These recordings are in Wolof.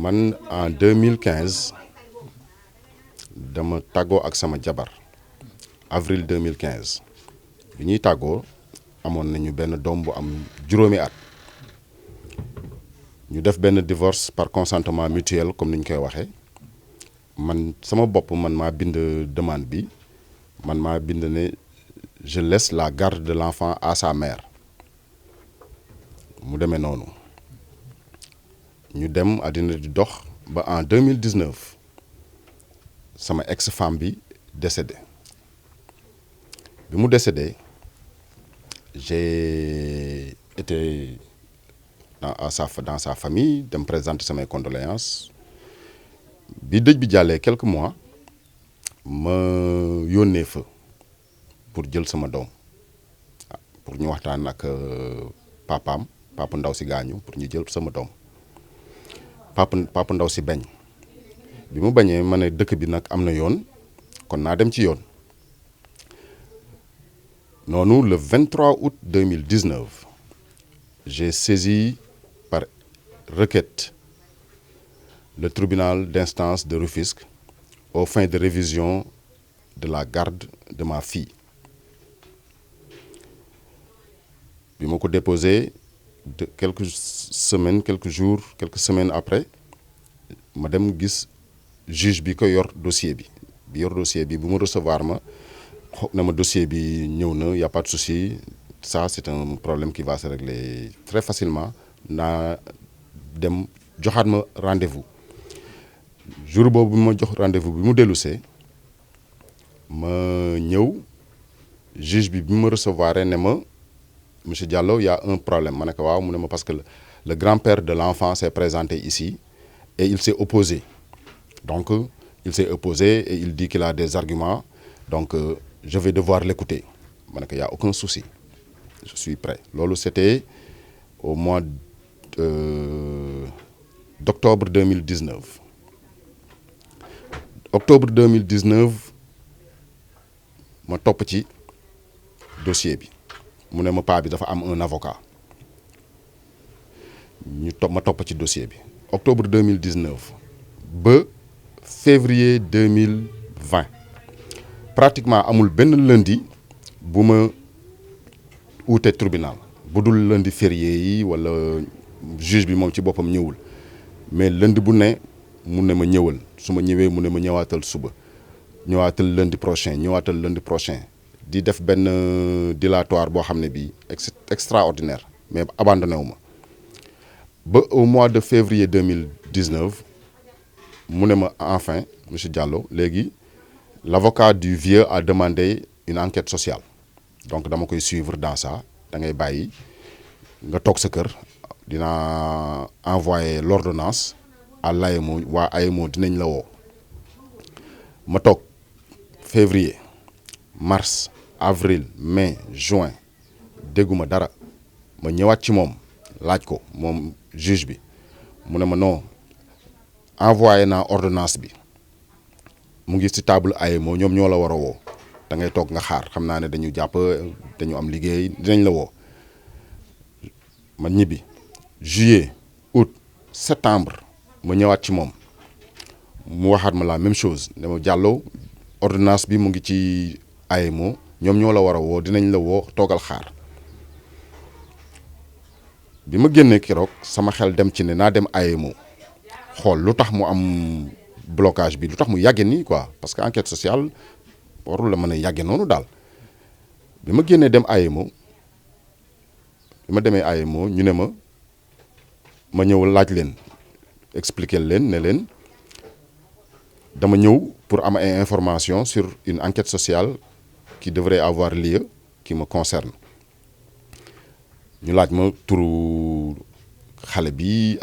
man en 2015 dama tàggoo ak sama jabar avril 2015 bi ñuy tàggoo amoon nañu benn doom bu am juróomi at ñu def benn divorce par consentement mutuel comme ni ñu koy waxee man sama bopp man maa bind demande bi man maa bind ne je laisse la garde de l'enfant à sa mère mu demee noonu ñu dem àddina di dox ba en 2019 sama ex-femme bi décédé bi mu décédé j'ai été dans sa famille dem présenter samay condoléances bi dëj bi jàllee quelques mois ma yónnee fa pour jël sama doom pour ñu waxtaan ak papa ndaw si gaañu pour ñu jël sama doom papa ndaw si bañ bi mu bañee ma ne dëkk bi nag am na yoon kon naa dem ci yoon noonu le 23 août 2019 j'ai saisi par requête le tribunal d'instance de Rufisque aux fins de révision de la garde de ma fille bi ma ko déposé de quelques semaines après ma dem gis juge bi ko yor dossier bi bu mu recevoir ma na ma dossier bi ñëw na y a pas de souci ça c'est un problème qui va se régler très facilement naa dem joxaat ma rendez-vous jour boobu bi ma jox rendez-vous bi mu dellusee ma ñëw juge bi ma recevoir ne ma monsieur Diallo, il y a un problème. Parce que le grand-père de l'enfant s'est présenté ici et il s'est opposé. Donc, il s'est opposé et il dit qu'il a des arguments. Donc, je vais devoir l'écouter. Il n'y a aucun souci. Je suis prêt. Lolo, c'était au mois d'octobre 2019. Octobre 2019, je suis petit dossier. mu ne ma paa bi dafa am un avocat ma topp ci dossier bi octobre 2019 ba février 2020 pratiquement amul benn lundi bu ma uute tribunal bu dul lundi férié yi wala juge bi moom ci boppam ñëwul mais lundi bu ne mu ne ma ñëwal su ma ñëwee mu ne ma ñëwaatal suba ñëwaatal lundi prochain di def benn dilatoire boo xam ne bii extraordinaire mais abandonné wu ma ba au mois de février 2019 mu ne ma enfin monsieur Diallo léegi l'avocat du vieux a demandé une enquête sociale donc dama koy suivre dans ça da ngay bàyyi nga toog sa kër dinaa envoyer l'ordonnance à l'AEMO waa AEMO dinañ la woo ma toog février mars avril mai juin dégguma dara ma ñëwaat ci moom laaj ko moom juge bi mu ne ma non envoyé naa ordonnance bi mu ngi ci table AEMO ñoom ñoo la war a woo da ngay toog nga xaar xam naa ne dañu am liggéey dinañ la woo ma ñibbi juillet août septembre ma ñëwaat ci moom mu waxaat ma la même chose ne ma Diallo ordonnance bi mu ngi ci AEMO ñoom ñoo la war a woo dinañ la woo toogal xaar bi ma génnee keroog sama xel dem ci ne naa dem AEMO xool lu tax mu am blocage bi lu tax mu yàgge nii quoi parce que enquête sociale warul la mën a yàgge noonu daal bi ma génnee dem AEMO bi ma demee AEMO ñu ne ma ñëw laaj leen expliquer leen ne leen dama ñëw pour am ay information sur une enquête sociale qui devrait avoir lieu qui me concerne ñu laaj ma turu xale bi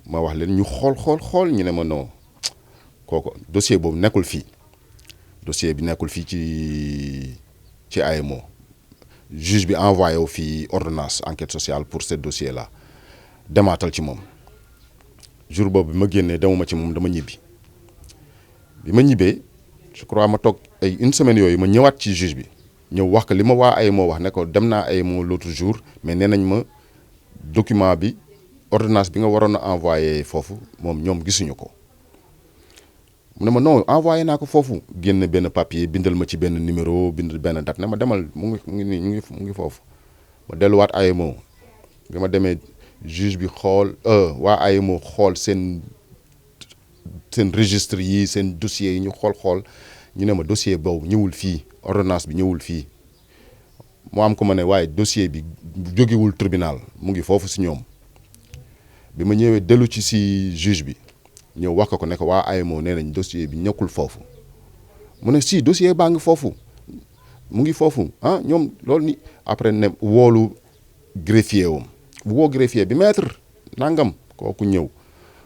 ma wax leen ñu xool ñu ne ma non kooku dossier boobu nekkul fii dossier bi nekkul fii ci AEMO juge bi envoyé wu fii ordonnance enquête sociale pour ce dossier là demaatal ci moom jour boobu bi ma génnee demuma ci moom dama ñibbi bi ma ñibbee je crois ma toog ay une semaine yooyu ma ñëwaat ci juge bi ñëw wax ko li ma waa AEMO wax ne ko dem naa AEMO l'autre jour mais nee nañ ma document bi ordonnance bi nga waroon a envoyé foofu moom ñoom gisuñu ko mu ne ma non envoyé naa ko foofu génn benn papier bindal ma ci benn numéro bind benn date ne ma demal mu ngi foofu ma delluwaat AEMO bi ma demee juge bi xool waa AEMO xool seen registre yi seen dossier yi ñu xool ñu ne ma dossier boobu ñëwul fii ordonnance bi ñëwul fii moo am ko ma ne waaye dossier bi jógewul tribunal mu ngi foofu si ñoom bi ma ñëwee dellu ci si juge bi ñëw wax ko ne ko waa AEMO nee nañ dossier bi ñëkkul foofu mu ne si dossier baa ngi foofu mu ngi foofu ah ñoom loolu ni après ne woolu greffier wam woo greffier bi maître nangam kooku ñëw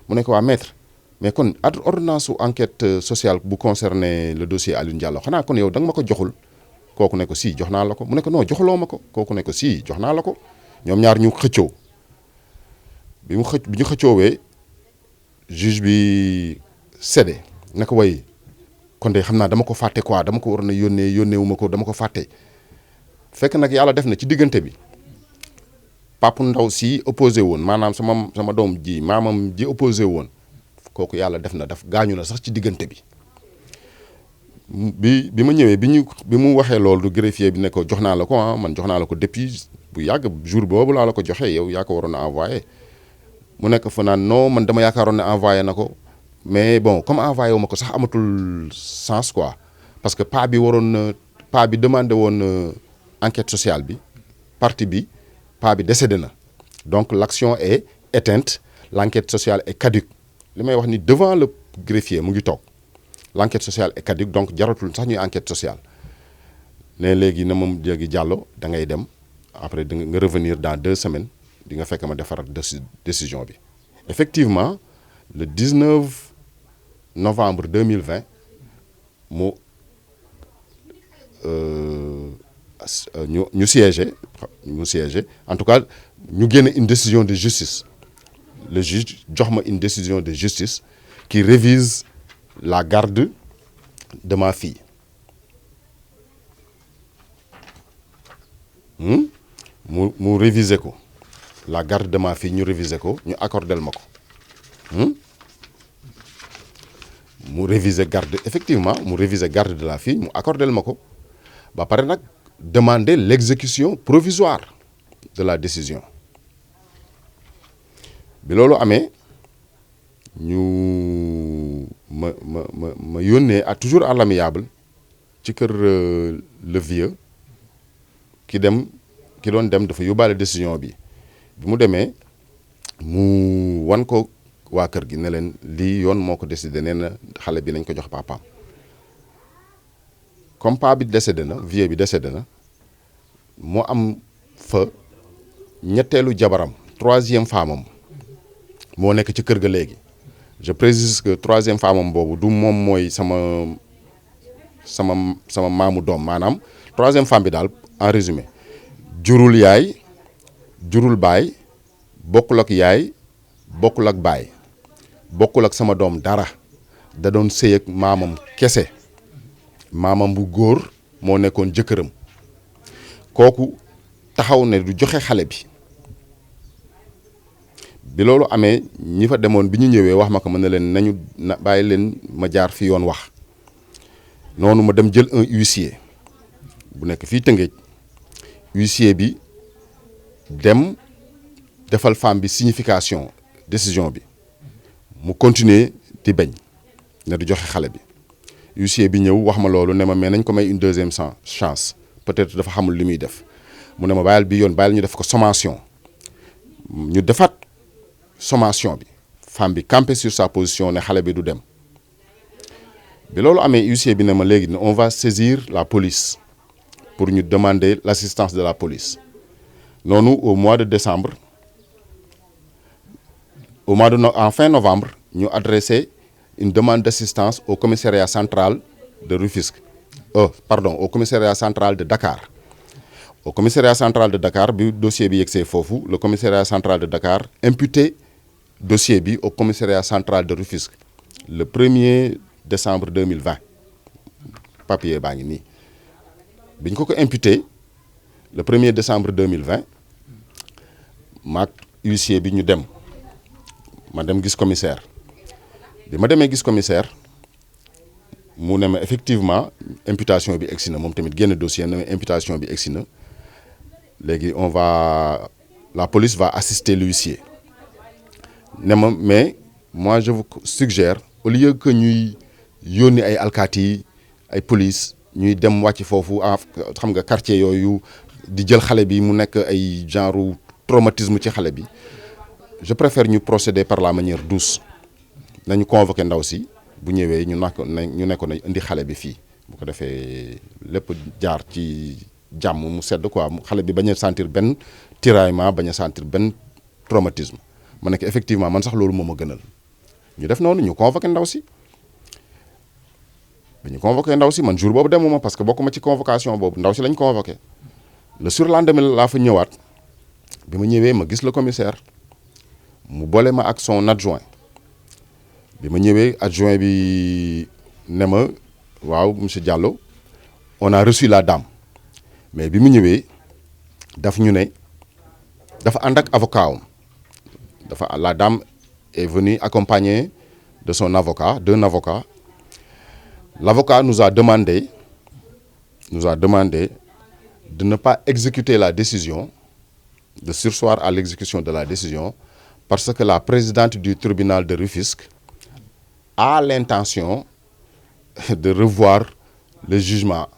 mu ne ko waa maître mais kon ordonnance su enquête sociale bu concerné le dossier Alioune Diallo xanaa kon yow da nga ma ko joxul kooku ne ko si jox naa la ko mu ne ko non joxuloo ma ko kooku ne ko si jox naa la ko ñoom ñaar ñu xëccoo bi ñu xëccoowee juge bi cédé ne ko way kon de xam naa dama ko fàtte quoi dama ko waroon a yónnee wu ma ko dama ko fàtte fekk nag yàlla def na ci diggante bi Pape Ndaw si opposé woon maanaam sama doom ji maamam ji opposé woon kooku yàlla def na gaañu na sax ci diggante bi ma ñëwee bi mu waxee loolu greffier bi ne ko jox naa la ko man jox naa la ko depuis bu yàgg jour boobu laa la ko joxee yow yaa ko waroon a envoyé mu nekk fa naan non man dama yaakaaroon ne envoyé na ko mais bon comme envoyé wu ma ko sax amatul sens quoi parce que pa bi demandé woon enquête sociale bi partie bi pa bi décédé na donc l'action est éteinte l'enquête sociale est caduque li may wax ni devant le greffier mu ngi toog l'enquête sociale est caduque donc jaratul sax ñuy enquête sociale ne léegi na moom léegi Diallo da ngay dem après nga revenir dans 2 semaines di nga fekk ma defarat décision bi effectivement le 19 novembre 2020 ñu siégé en tout cas ñu génne une décision de justice le juge jox ma une décision de justice qui révise la garde de ma fille mu réviser ko la garde de ma fille ñu réviser ko ñu accordel ma ko mu réviser garde effectivement mu réviser garde de la fille mu accordel ma ko ba pare nag demander l'exécution provisoire de la décision bi loolu amee ñu ma yónnee toujours à l'amiable ci kër le vieux ki doon dem dafa yóbbaale décision bi mu demee mu wan ko waa kër gi ne leen lii yoon moo ko décidé nee na xale bi nañ ko jox papaam comme paa bi décédé na vieux bi décédé na moo am fa ñetteelu jabaram 3e femme moo nekk ci kër ga léegi je précise que 3e femme boobu du moom mooy sama maamu doom maanaam 3e femme bi daal en résumé jurul yaay jurul baay bokkul ak yaay bokkul ak baay bokkul ak sama doom dara da doon sëy ak maamam kese maamam bu góor moo nekkoon jëkkëram kooku taxaw ne du joxe xale bi loolu amee ñi fa demoon bi ñu ñëwee wax ma ko mën na leen bàyyi leen ma jaar fi yoon wax noonu ma dem jël un huissier bu nekk fii Tëngéej huissier bi dem defal femme bi signification décision bi mu continuer di bañ ne du joxe xale bi huissier bi ñëw wax ma loolu ne ma mais nañ ko may une 2e chance peut-être dafa xamul li muy def mu ne ma bàyyil ñu def ko sommation ñu defaat sommation bi femme bi campé sur sa position ne xale bi du dem bi loolu amee huissier bi ne ma léegi on va saisir la police pour ñu demander l'assistance de la police noonu au mois de décembre en fin novembre ñu adressé une demande d'assistance au commissariat central de Rufisque au commissariat central de Dakar au commissariat central de Dakar bi dossier bi yegsee foofu le commissariat central de Dakar imputé dossier bi au commissariat central de Rufisque le 1er décembre 2020 papier baa ngi nii bi ñu ko imputé le 1er décembre 2020 maag huissier bi ñu dem ma dem gis commissaire bi ma demee gis commissaire mu ne ma effectivement imputation bi egsi na moom tamit génn dossier ne ma imputation bi egsi na léegi la police va assister l'huissier ne ma mais moi je vous suggère au lieu que ñuy yónni ay alkaati ay police ñuy dem wàcc foofu xam nga quartier yooyu di jël xale bi mu nekk ay genre traumatisme ci xale bi je préfère ñu procéder par la manière douce nañu convoquer ndaw si bu ñëwee ñu nekk nañ indi xale bi fii bu ko defee lépp jaar ci jàmm mu sedd quoi xale bi bañ a sentir benn tiraillement bañ a sentir benn traumatisme ma nekk effectivement man sax loolu moo ma gënal ñu def noonu ñu convoqué ndaw si bi ñu convoqué ndaw si man jour boobu demuma parce que bokkuma ci convocation boobu ndaw si lañ convoqué le surlendemain laa fa ñëwaat bi ma ñëwee ma gis le commissaire mu boole ma ak son adjoint bi ma ñëwee adjoint bi ne ma waaw monsieur Diallo on a reçu la dame mais bi mu ñëwee daf ñu ne dafa ànd ak avocat am la dame est venue accompagnée de son avocat d'un avocat. L'avocat nous a demandé de ne pas exécuter la décision, de surseoir à l'exécution de la décision, parce que la présidente du tribunal de Rufisque a l'intention de revoir le jugement,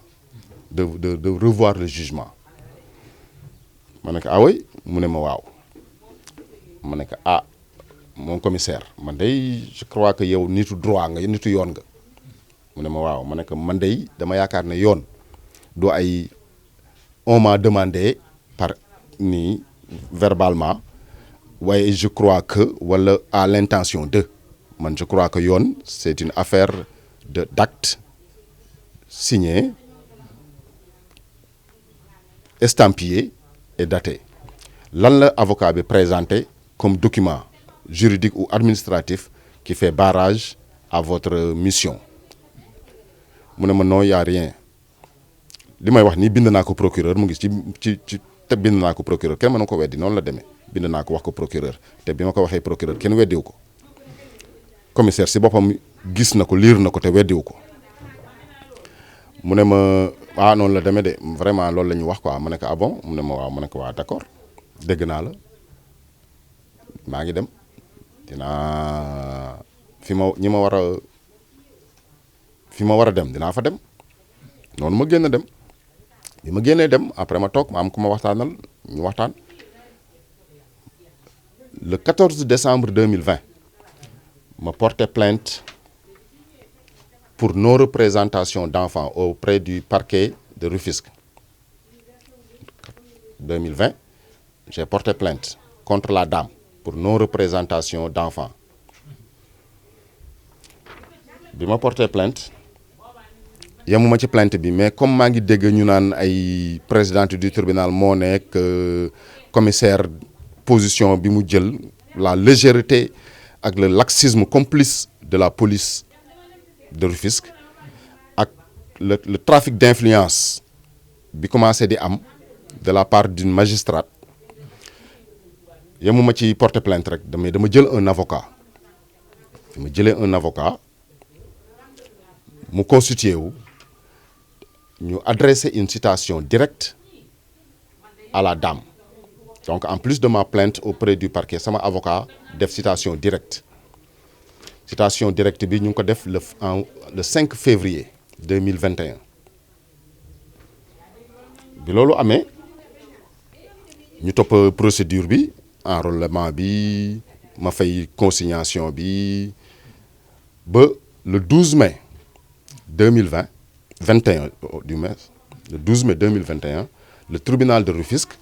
de revoir le jugement. Ma ne ko ah oui mu ne ma waaw ma ne ko ah mon commissaire man day je crois que yow nitu droit nga nitu yoon nga mu ne ma waaw ma ne ko man day dama yaakaar ne yoon du ay on m'a demandé par nii verbalement waaye je crois que wala à l'intention de man je crois que yoon c'est une affaire d'acte signé estampillé et daté lan la avocat bi présenté comme document juridique ou administratif qui fait barrage à votre mission mu ne ma non y a rien li may wax nii bind naa ko procureur mu ngi ci te bind naa ko procureur kenn mënu ko weddi noonu la demee bind naa ko wax ko procureur te bi ma ko waxee procureur kenn weddiwu ko commissaire si boppam gis na ko liir na ko te weddiwu ko mu ne ma noonu la demee de vraiment loolu la ñu wax quoi ma ne ko ah bon mu ne ma waaw ma ne ko waa d'accord dégg naa la maa ngi dem dinaa fi ma war a dem dinaa fa dem noonu ma génn dem bi ma génnee dem après ma toog ma am ku ma waxtaanal ñu waxtaan le 14 décembre 2020 ma porté plainte pour non-représentation d'enfants auprès du parquet de Rufisque 2020 j'ai porté plainte contre la dame pour non-représentation d'enfants bi ma porté plainte yemuma ci plainte bi mais comme maa ngi dégg ñu naan ay présidente du tribunal moo nekk commissaire position bi mu jël la légèreté ak le laxisme complice de la police de Rufisque ak le trafic d'influence bi commencé di am de la part d'une magistrate yemuma ci porter plainte rek dama jël un avocat dama jëlee un avocat mu constitué wu ñu adresser une citation directe à la dame donc en plus de ma plainte auprès du parquet sama avocat def citation directe bi ñu ngi ko def le 5 février 2021 bi loolu amee ñu topp procédure bi enrôlement bi ma fay consignation bi ba le 12 mai 21 du mai le 12 mai 2021 le tribunal de Rufisque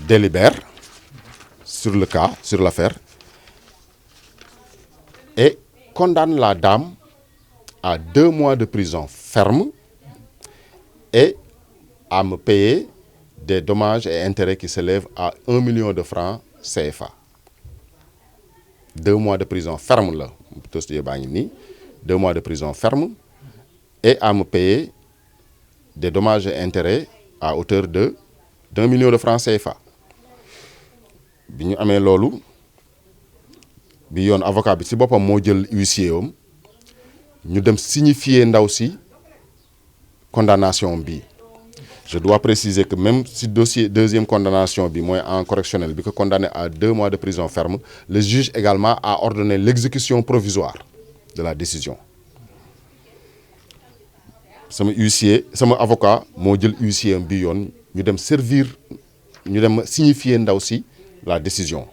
délibère sur le cas, sur l'affaire et condamne la dame à 2 mois de prison ferme et à me payer des dommages et intérêts qui s'élèvent à 1 million de francs CFA. 2 mois de prison ferme là, 2 mois de prison ferme et à me payer des dommages et intérêts à hauteur de d'1 million de francs CFA. bi ñu amee loolu bi yoon avocat bi ci boppam moo jël huissier am ñu dem signifier ndaw si condamnation bi. Je dois préciser que même si dossier deuxième condamnation bi mooy en correctionnel bi ko condamné à 2 mois de prison ferme, le juge également a ordonné l'exécution provisoire de la décision. Sama huissier sama avocat moo jël huissier am bi yoon ñu dem signifier ndaw si la décision.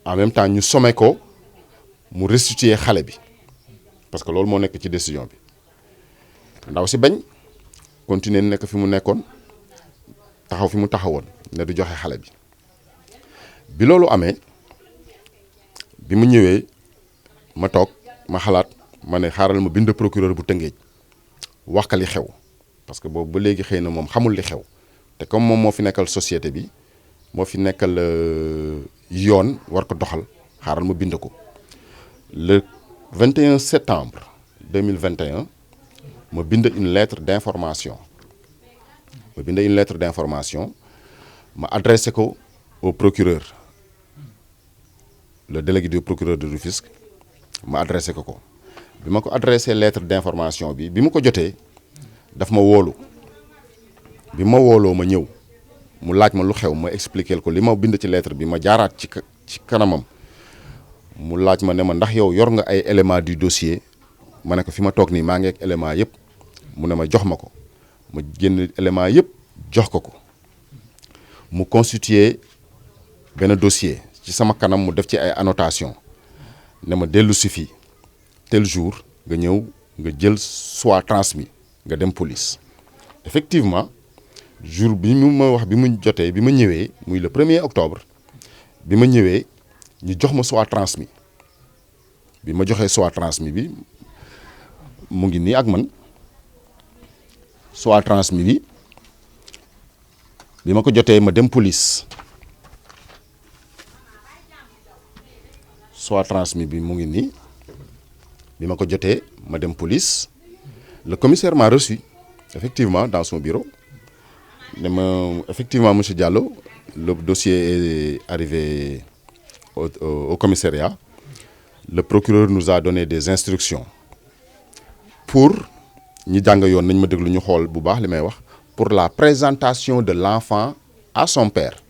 En même temps ñu sommé ko mu restituer xale bi parce que loolu moo nekk ci décision bi ndaw si bañ continuer nekk fi mu nekkoon taxaw fi mu taxawoon ne du joxe xale bi loolu amee bi mu ñëwee ma toog ma xalaat ma ne xaaral ma bind procureur bu Tëngéej wax ka li xew parce que boobu ba léegi xëy na moom xamul li xew te comme moom moo fi nekkal société bi moo fi nekkal yoon war ko doxal xaaral ma bind ko le 21 septembre 2021 ma bind une lettre d'information ma adressé ko au procureur le délégué du procureur de Rufisque ma adressé ko bi ma ko adressé lettre d'information bi ma ko jotee daf ma woolu bi ma wooloo ma ñëw mu laaj ma lu xew ma expliquer ko li ma bind ci lettre bi ma jaaraat ci kanamam mu laaj ma ne ma ndax yow yor nga ay éléments du dossier ma ne ko fi ma toog nii maa ngi ak éléments yëpp mu ne ma jox ma ko ma génn éléments yëpp jox ko mu constituer benn dossier ci sama kanam mu def ci ay annotation ne ma dellu si fii tel jour nga ñëw nga jël soit transmis nga dem police effectivement jour bi mu ma wax bi mu jotee bi ma ñëwee muy le 1er octobre bi ma ñëwee ñu jox ma soit transmis bi ma joxee soit transmis bi mu ngi nii ak man soit transmis bi ma ko jotee ma dem police soit transmis bi mu ngi nii bi ma ko jotee ma dem police le commissaire m'a reçu effectivement dans son bureau ne ma effectivement monsieur Diallo le dossier est arrivé au commissariat. Le procureur nous a donné des instructions pour ñi jàng yoon nañ ma déglu ñu xool bu baax li may wax pour la présentation de l'enfant à son père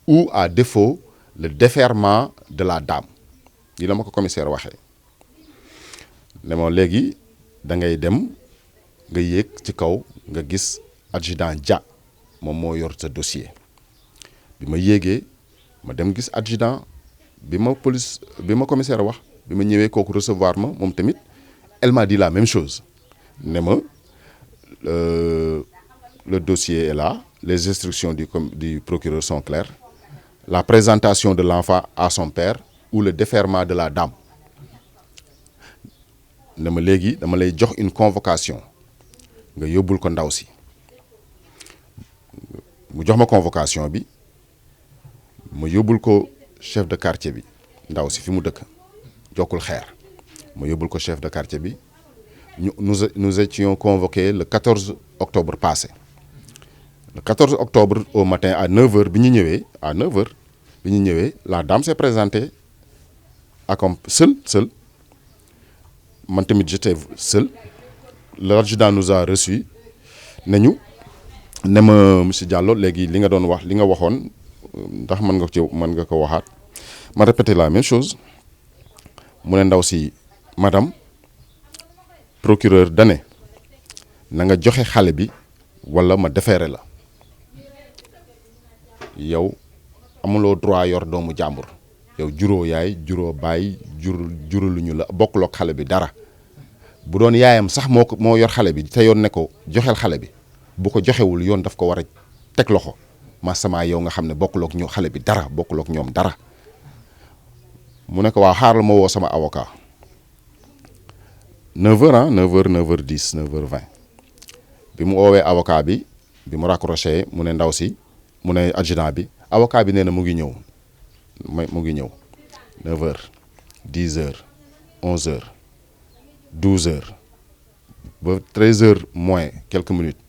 ou à défaut le déferment de la dame lii la ma ko commissaire waxee ne ma léegi da ngay dem nga yéeg ci kaw nga gis adjudant Dia moom moo yor sa dossier bi ma yéegee ma dem gis adjudant bi ma commissaire wax bi ma ñëwee kooku recevoir ma moom tamit elle m'a dit la même chose ne ma le dossier est là les instructions du procureur sont claires la présentation de l'enfant à son père ou le déferment de la dame ne ma léegi dama lay jox une convocation nga yóbbul ko ndaw si mu jox ma convocation bi ma yóbbul ko chef de quartier bi ndaw si fi mu dëkk jokkul xeer ma yóbbul ko chef de quartier bi nous étions convoqués le 14 octobre passé le 14 octobre au matin à 9h bi ñu ñëwee la dame s'est présentée seul man tamit j'étais seul l'adjudant nous a reçu ne ma monsieur Diallo léegi li nga doon wax li nga waxoon ndax mën nga ko waxaat ma répété la même chose mu ne ndaw si madame procureur dane na nga joxe xale bi wala ma déféré la yow amuloo droit yor doomu jàmbur yow juróo yaay juróo baay juraluñu la bokkulook xale bi dara bu doon yaayam sax moo yor xale bi te yoon ne ko joxeel xale bi bu ko joxewul yoon daf ko war a teg loxo sama yow nga xam ne bokkulook ñu xale bi dara bokkulook ñoom dara mu ne ko waaw xaaral ma woo sama avocat 9h 9h10 9h20 bi mu woowee avocat bi mu raccroché mu ne ndaw si mu ne adjudant bi avocat bi nee na mu ngi ñëw 9h 10h 11h 12h ba 13h moins quelques minutes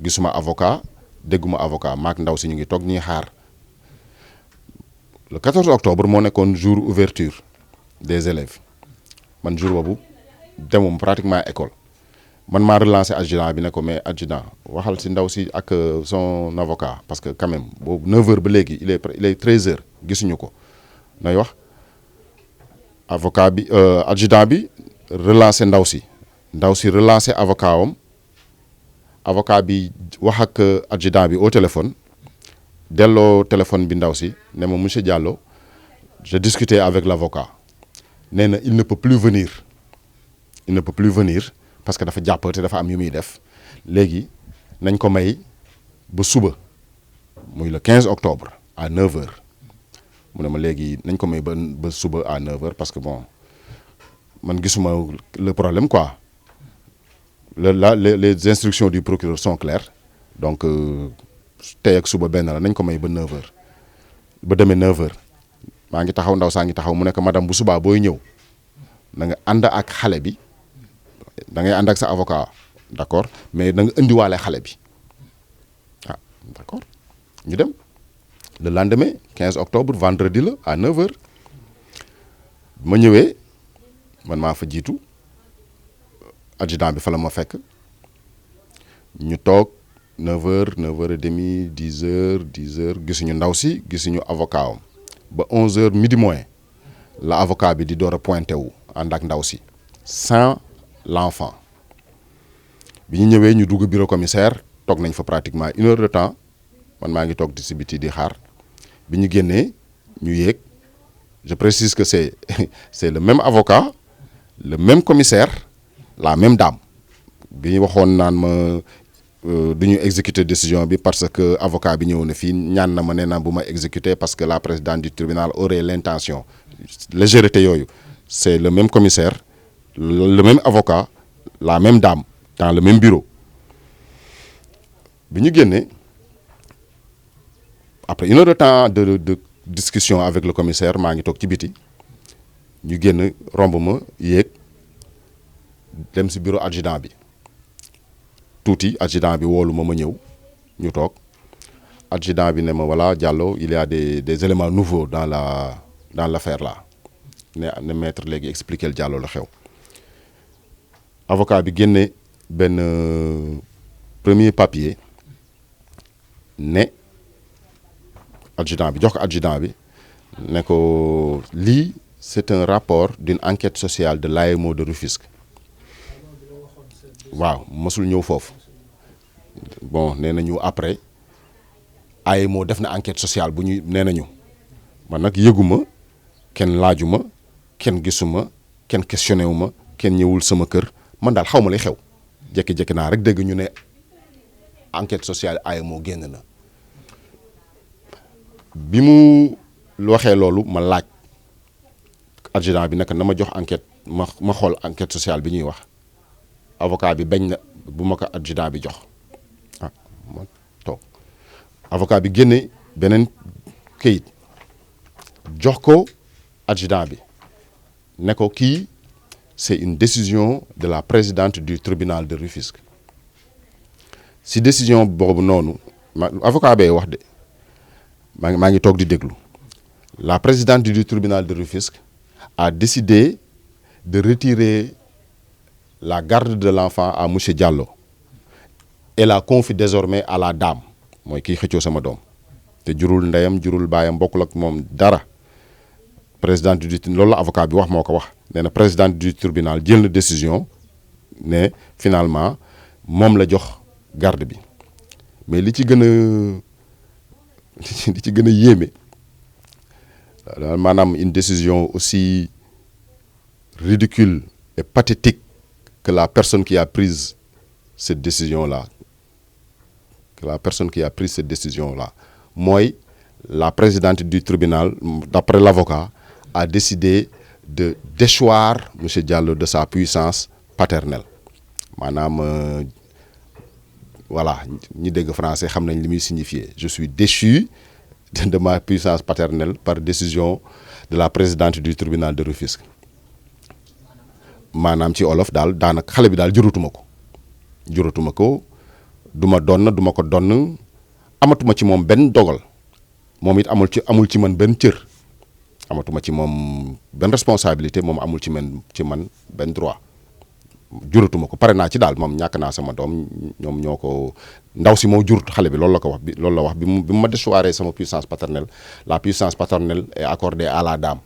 gisuma avocat dégguma avocat maak ndaw si ñu ngi toog ñuy xaar le 14 octobre moo nekkoon jour ouverture des élèves man jour boobu demum pratiquement école man maa relancé adjudant bi ne ko mais adjudant waxal si ndaw si ak son avocat parce que quand même boobu 9h ba léegi il est 13h gisuñu ko nooy wax avocat bi adjudant bi relancé ndaw si relancé avocat bi wax ak adjudant bi au téléphone delloo téléphone bi ndaw si ne ma monsieur Diallo j'ai discuté avec l'avocat nee na il ne peut plus venir parce que dafa jàpp te dafa am yu muy def léegi nañ ko may ba suba muy le 15 octobre à 9h mu ne ma léegi nañ ko may ba suba à 9h parce que bon man gisuma le problème quoi les instructions du procureur sont claires donc tey ak suba benn la nañ ko may ba 9h ba demee 9h maa ngi taxaw ndaw saa ngi taxaw mu nekk madame bu subaa booy ñëw na nga ànd ak xale bi da ngay ànd ak sa avocat d'accord mais da nga indiwaale xale bi ah d'accord ñu dem le lendemain 15 octobre vendredi la à 9h ma ñëwee man maa fa jiitu adjudant bi fa la ma fekk ñu toog 9h 9h30 10h gisuñu ndaw si gisuñu avocat am ba 11h midi moins la avocat bi di door a pointé wu ànd ak ndaw si sans l'enfant bi ñu ñëwee ñu dugg bureau commissaire toog nañ fa pratiquement 1h de temps man maa ngi toog di si biti di xaar bi ñu génnee ñu yéeg je précise que c'est le même avocat le même commissaire la même dame bi ñu waxoon naan ma du ñu exécuter décision bi parce que avocat bi ñëw na fii ñaan na ma nee na bu ma exécuter parce que la présidente du tribunal aurait l'intention légèreté yooyu c'est le même commissaire le même avocat la même dame dans le même bureau bi ñu génnee après 1h de temps de discussion avec le commissaire maa ngi toog ci biti ñu génn romb ma yéeg dem si bureau adjudant bi tuuti adjudant bi woolu ma ñëw ñu toog adjudant bi ne ma voilà Diallo il y a des éléments nouveaux dans l'affaire là ne maître léegi expliquer le Diallo la xew avocat bi génne benn premier papier ne adjudant bi jox ko adjudant bi ne ko lii c'est un rapport d'une enquête sociale de l'AEMO de Rufisque waaw mosul ñëw foofu bon nee nañu après AEMO def na enquête sociale bu ñu nee nañu man nag yëguma kenn laajuma kenn gisuma kenn questionné wu ma kenn ñëwul sama kër man daal xaw ma lay xew jékki-jékki naa rek dégg ñu ne enquête sociale AEMO génn na bi mu waxee loolu ma laaj adjudant bi naka na ma jox enquête ma xool enquête sociale bi ñuy wax avocat bi bañ na bu ma ko adjudant bi jox ah ma toog avocat bi génne beneen këyit jox ko adjudant bi ne ko kii c'est une décision de la présidente du tribunal de Rufisque si décision boobu noonu avocat bee wax de maa ngi toog di déglu la présidente du tribunal de Rufisque a décidé de retirer la garde de l'enfant à monsieur Diallo et la confie désormais à la dame mooy kii xëccoo sama doom te jurul ndeyam jurul baayam bokkul ak moom dara présidente du loolu la avocat bi wax moo ko wax nee na présidente du tribunal jël na décision ne finalement moom la jox garde bi mais li ci gën a yéeme maanaam une décision aussi ridicule et pathétique que la personne qui a prise cette décision-là mooy la présidente du tribunal d'après l'avocat a décidé de déchoir monsieur Diallo de sa puissance paternelle maanaam voilà ñi dégg français xam nañ li muy signifier je suis déchu de ma puissance paternelle par décision de la présidente du tribunal de Rufisque maanaam ci olof daal daanaka xale bi daal juratuma ko du ma ko donn amatuma ci moom benn dogal moom it amul ci man benn cër amatuma ci moom benn responsabilité moom amul ci man benn droit juratuma ko pare naa ci daal moom ñàkk naa sama doom ñoom ñoo ko ndaw si moo jur xale bi loolu la ko wax loolu la wax bi mu ma déchoiré sama puissance paternelle la puissance paternelle est accordée à la dame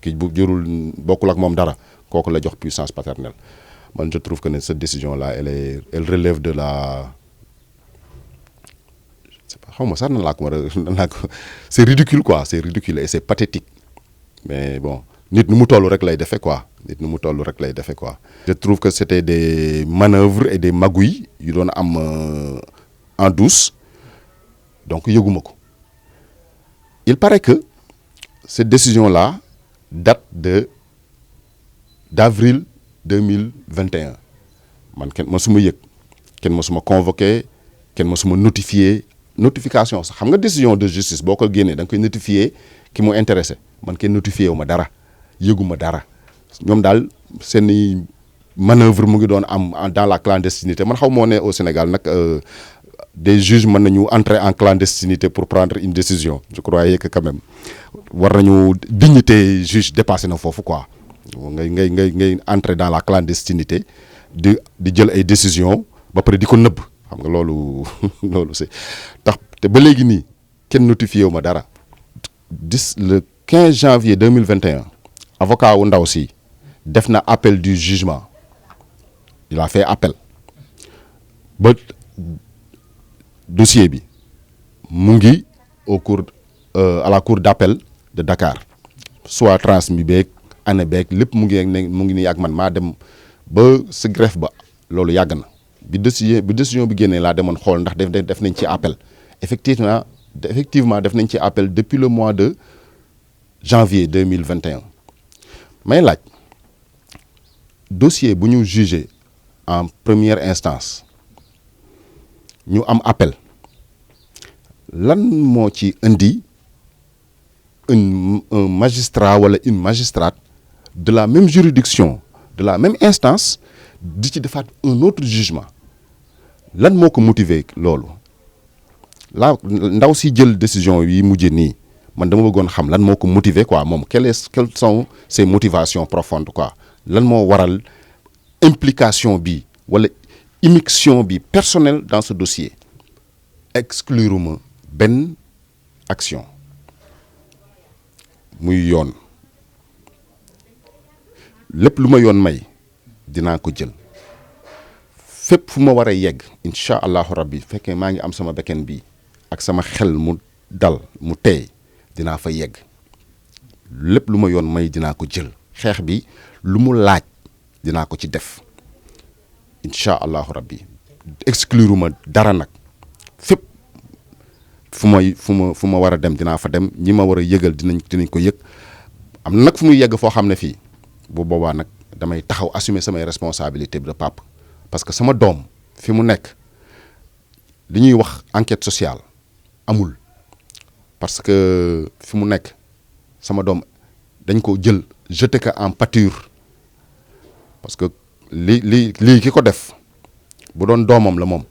ki bu jurul bokkul ak moom dara kooku la jox puissance paternelle man je trouve que ne cette décision là elle relève de la xaw ma sax nan laa ko c'est ridicule quoi, c'est ridicule et c'est pathétique mais bon nit nu mu toll rek lay defee quoi nit nu mu toll rek lay defee quoi. Je trouve que c'était des manœuvres et des magouilles yu doon am en douce donc yëguma ko. Il paraît que cette décision là date d'avril 2021 man kenn mësuma yëg kenn mësuma convoqué kenn mësuma notification sax xam nga décision de justice boo ko génnee da nga koy notifier ki mu intéressé man kenn notifié wu ma dara yëguma dara ñoom daal seeni manœuvre mu ngi doon am dans la clandestinité man xaw moo ne au Sénégal nag des juges mën nañu entrer en clandestinité pour prendre une décision je croyais que quand même war nañu dignité juge dépassé na foofu quoi ngay entrer dans la clandestinité di jël ay décision ba pare di ko nëbb xam nga loolu c'est tax te ba léegi nii kenn notifié wu ma dara le 15 janvier 2021 avocat wu ndaw si def na appel du jugement il a fait appel ba dossier bi mu ngi à la cour d'appel de Dakar soit transmis beeg année beeg lépp mu ngi nii ak man maa dem ba sa greffe ba loolu yàgg na bi décision bi génnee laa demoon xool ndax def nañ ci appel effectivement def nañ ci appel depuis le mois de janvier 2021 may laaj dossier bu ñu jugé en première instance ñu am appel lan moo ci indi un magistrat wala une magistrate de la même juridiction de la même instance di ci defaat un autre jugement lan moo ko motiver loolu la ndaw si jël décision yi mujjee nii man dama bëggoon xam lan moo ko motiver quoi moom quelles sont ses motivations profondes quoi lan moo waral implication bi wala immixtion bi personnelle dans ce dossier exclure ma benn action muy yoon lépp lu ma yoon may dinaa ko jël fépp fu ma war a yegg incha allahu rabbi fekkee maa ngi am sama bekken bi ak sama xel mu dal mu teey dinaa fa yegg lépp lu ma yoon may dinaa ko jël xeex bi lu mu laaj dinaa ko ci def incha allahu rabbi exclure ma dara nag fépp fu ma war a dem dinaa fa dem ñi ma war a yëgal dinañ ko yëg am na nag fu muy yegg foo xam ne fii bu boobaa nag damay taxaw assumer samay responsabilités de pape parce que sama doom fi mu nekk li ñuy wax enquête sociale amul parce que fi mu nekk sama doom dañ ko jël jeté ko en pâture parce que lii ki ko def bu doon doomam la moom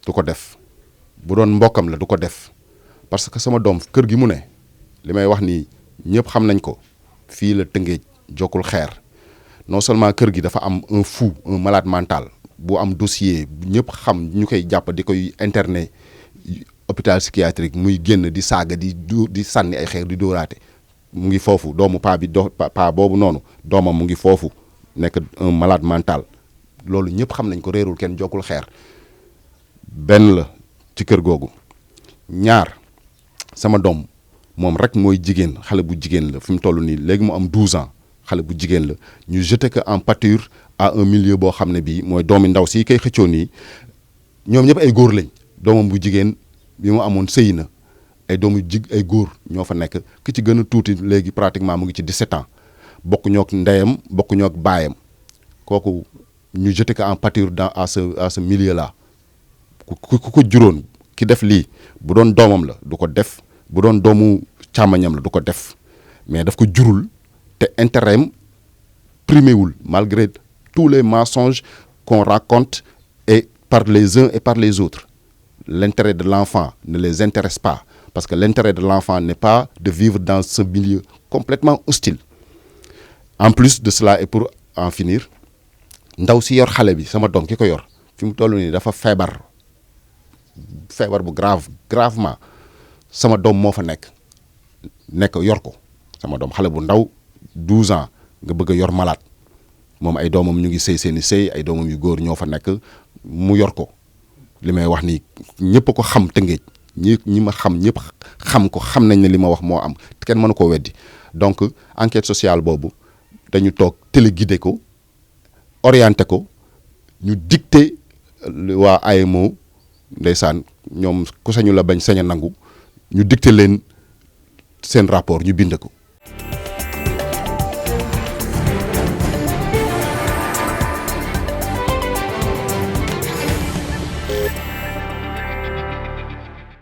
du ko def bu doon mbokkam la du ko def parce que sama doom kër gi mu ne li may wax nii ñëpp xam nañ ko fii la Tëngéej jokkul xeer non seulement kër gi dafa am un fou un malade mental bu am dossier ñëpp xam ñu koy jàpp di koy interner hôpital psychiatrique muy génn di saaga di sànni ay xeer di dóoraate mu ngi foofu doomu paa boobu noonu doomam mu ngi foofu nekk un malade mental loolu ñëpp xam nañ ko réerul kenn jokkul xeer benn la ci kër googu ñaar sama doom moom rek mooy jigéen xale bu jigéen la fi mu toll nii léegi mu am 12 ans xale bu jigéen la ñu jeté ko en pâture à un milieu boo xam ne bii mooy doomi ndaw si koy xëccoo nii ñoom ñëpp ay góor lañ doomam bu jigéen bi mu amoon sëy na ay ay góor ñoo fa nekk ki ci gën a tuuti léegi pratiquement mu ngi ci 17 ans bokk ñook ndeyam bokk ñook baayam kooku ñu jeté ko en pâture à ce milieu là ku ko juróon ki def lii bu doon doomam la du ko def bu doon doomu càmmañam la du ko def mais daf ko jurul te intérêt primé wul malgré tous les mensonges qu'on raconte et par les uns et par les autres l'intérêt de l'enfant ne les intéresse pas parce que l'intérêt de l'enfant n'est pas de vivre dans ce milieu complètement hostile. En plus de cela, et pour en finir, ndaw si yor xale bi sama doom ki ko yor fi mu toll nii dafa feebar bu gravement sama doom moo fa nekk yor ko sama doom xale bu ndaw 12 ans nga bëgg a yor malade moom ay doomam ñu ngi seeni sëy ay doomam yu góor ñoo fa nekk mu yor ko li may wax ni ñëpp ko xam Tëngéej ñi ma xam ñëpp xam ko xam nañ ne li ma wax moo am kenn mënu koo weddi donc enquête sociale boobu dañu toog téléguidé ko orienté ko ñu dicté waa AMO ndeysaan ñoom ku sañu la bañ sañ a nangu ñu dicté leen seen rapport ñu bind ko